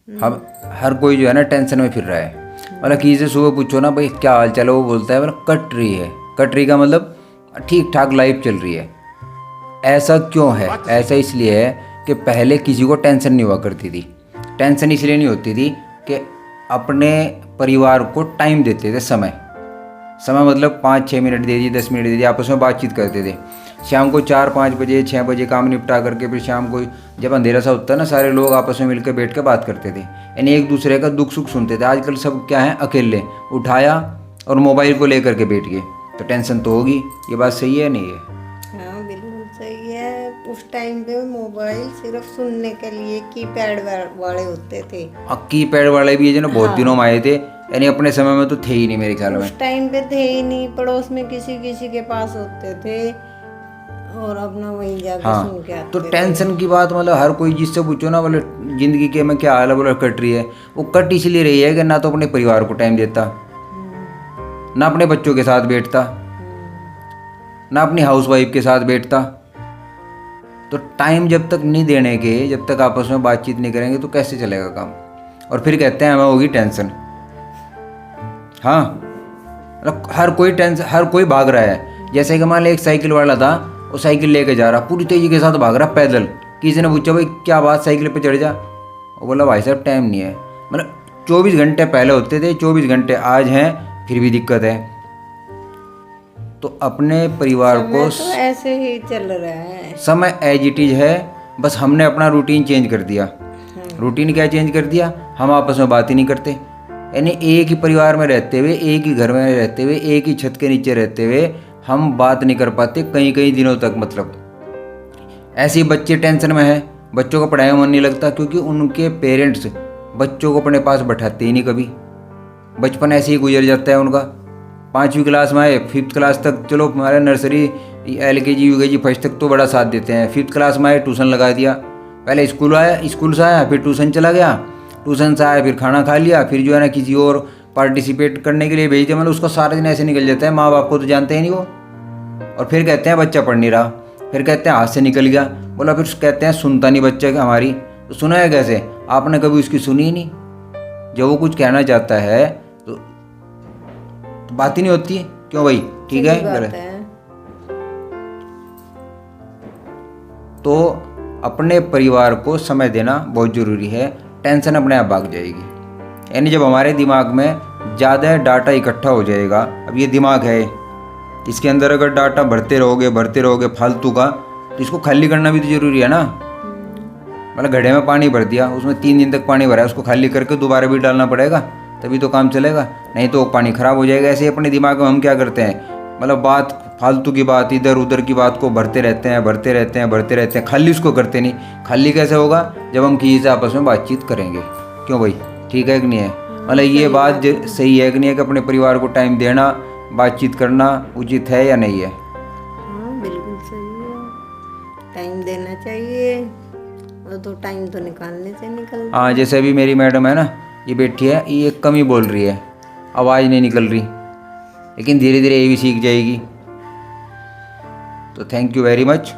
हम हर कोई जो है ना टेंशन में फिर रहा है। मतलब किसी से सुबह पूछो ना भाई क्या हाल चाल है, वो बोलता है मतलब कट रही है। कट रही का मतलब ठीक ठाक लाइफ चल रही है। ऐसा क्यों है? ऐसा इसलिए है कि पहले किसी को टेंशन नहीं हुआ करती थी। टेंशन इसलिए नहीं होती थी कि अपने परिवार को टाइम देते थे, समय। समय मतलब 5-6 मिनट दे दिए, 10 मिनट दे दिए, आपस में बातचीत करते थे। शाम को 4-5 बजे 6 बजे काम निपटा करके फिर शाम को जब अंधेरा सा होता है ना, सारे लोग आपस में मिलकर बैठ के बात करते थे, यानी एक दूसरे का दुख सुख सुनते थे। आजकल सब क्या है, अकेले उठाया और मोबाइल को लेकर के बैठ गए, तो टेंशन तो होगी। ये बात सही है नहीं है? हाँ बिल्कुल सही है। उस टाइम पे मोबाइल सिर्फ सुनने के लिए कीपैड वाले होते थे। कीपैड वाले भी है जो ना बहुत दिनों हाँ, में आए थे, यानी अपने समय में तो थे ही नहीं मेरे ख्याल में। उस टाइम पे थे ही नहीं, पड़ोस में किसी किसी के पास होते थे और अपना वहीं जाके सुन के हाँ, तो आते थे। टेंशन की बात मतलब हर कोई जिससे पूछो ना, बोले जिंदगी के में क्या हाल है, बोले कट रही है। वो कट इसलिए रही है कि ना तो अपने परिवार को टाइम देता, ना अपने बच्चों के साथ बैठता, ना अपनी हाउसवाइफ के साथ बैठता। तो टाइम जब तक नहीं देने के, जब तक आपस में बातचीत नहीं करेंगे तो कैसे चलेगा काम? और फिर कहते हैं हमें होगी टेंशन। हाँ, मतलब हर कोई टेंशन, हर कोई भाग रहा है। जैसे कि मान लो एक साइकिल वाला था, वो साइकिल लेके जा रहा, पूरी तेजी के साथ भाग रहा पैदल। किसी ने पूछा भाई क्या बात, साइकिल पे चढ़ जा। वो बोला भाई साहब टाइम नहीं है। मतलब 24 घंटे पहले होते थे, 24 घंटे आज हैं, फिर भी दिक्कत है। तो अपने परिवार को समय तो ऐसे ही चल रहा है। समय एज इट इज है, बस हमने अपना रूटीन चेंज कर दिया। रूटीन क्या चेंज कर दिया? हम आपस में बात ही नहीं करते। यानी एक ही परिवार में रहते हुए, एक ही घर में रहते हुए, एक ही छत के नीचे रहते हुए हम बात नहीं कर पाते कई कई दिनों तक। मतलब ऐसे ही बच्चे टेंशन में है, बच्चों का पढ़ाई में मन नहीं लगता क्योंकि उनके पेरेंट्स बच्चों को अपने पास बैठाते ही नहीं कभी। बचपन ऐसे ही गुजर जाता है उनका। 5वीं क्लास में आए, 5th क्लास तक चलो हमारे नर्सरी LKG UKG फर्स्ट तक तो बड़ा साथ देते हैं। 5th क्लास में आए ट्यूशन लगा दिया। पहले स्कूल आया, स्कूल से आया फिर ट्यूशन चला गया, ट्यूशन से आया फिर खाना खा लिया, फिर जो है ना किसी और पार्टिसिपेट करने के लिए भेज दिया। मतलब उसका सारा दिन ऐसे निकल जाता है, माँ बाप को तो जानते ही नहीं वो। और फिर कहते हैं बच्चा पढ़ नहीं रहा, फिर कहते हैं हाथ से निकल गया। बोला फिर कहते हैं सुनता नहीं बच्चा कि हमारी, तो सुना है कैसे? आपने कभी उसकी सुनी ही नहीं। जब वो कुछ कहना चाहता है तो बात ही नहीं होती है। क्यों भाई, ठीक है गलत? तो अपने परिवार को समय देना बहुत ज़रूरी है, टेंशन अपने आप भाग जाएगी। यानी जब हमारे दिमाग में ज़्यादा डाटा इकट्ठा हो जाएगा, अब ये दिमाग है, इसके अंदर अगर डाटा भरते रहोगे फालतू का, तो इसको खाली करना भी तो ज़रूरी है ना। मतलब घड़े में पानी भर दिया, उसमें 3 दिन तक पानी भरा है, उसको खाली करके दोबारा भी डालना पड़ेगा, तभी तो काम चलेगा, नहीं तो पानी खराब हो जाएगा। ऐसे ही अपने दिमाग में हम क्या करते हैं, मतलब बात फालतू की बात, इधर उधर की बात को भरते रहते हैं, खाली उसको करते नहीं। खाली कैसे होगा? जब हम किसी से आपस में बातचीत करेंगे। क्यों भाई, ठीक है कि नहीं है? मतलब ये बात सही है कि नहीं है कि अपने परिवार को टाइम देना, बातचीत करना उचित है या नहीं है? हाँ बिल्कुल सही है, टाइम देना चाहिए, और तो टाइम तो निकालने से निकलता। हाँ, जैसे अभी मेरी मैडम है ना, ये बैठी है, ये कम ही बोल रही है, आवाज़ नहीं निकल रही, लेकिन धीरे धीरे ये भी सीख जाएगी। तो थैंक यू वेरी मच।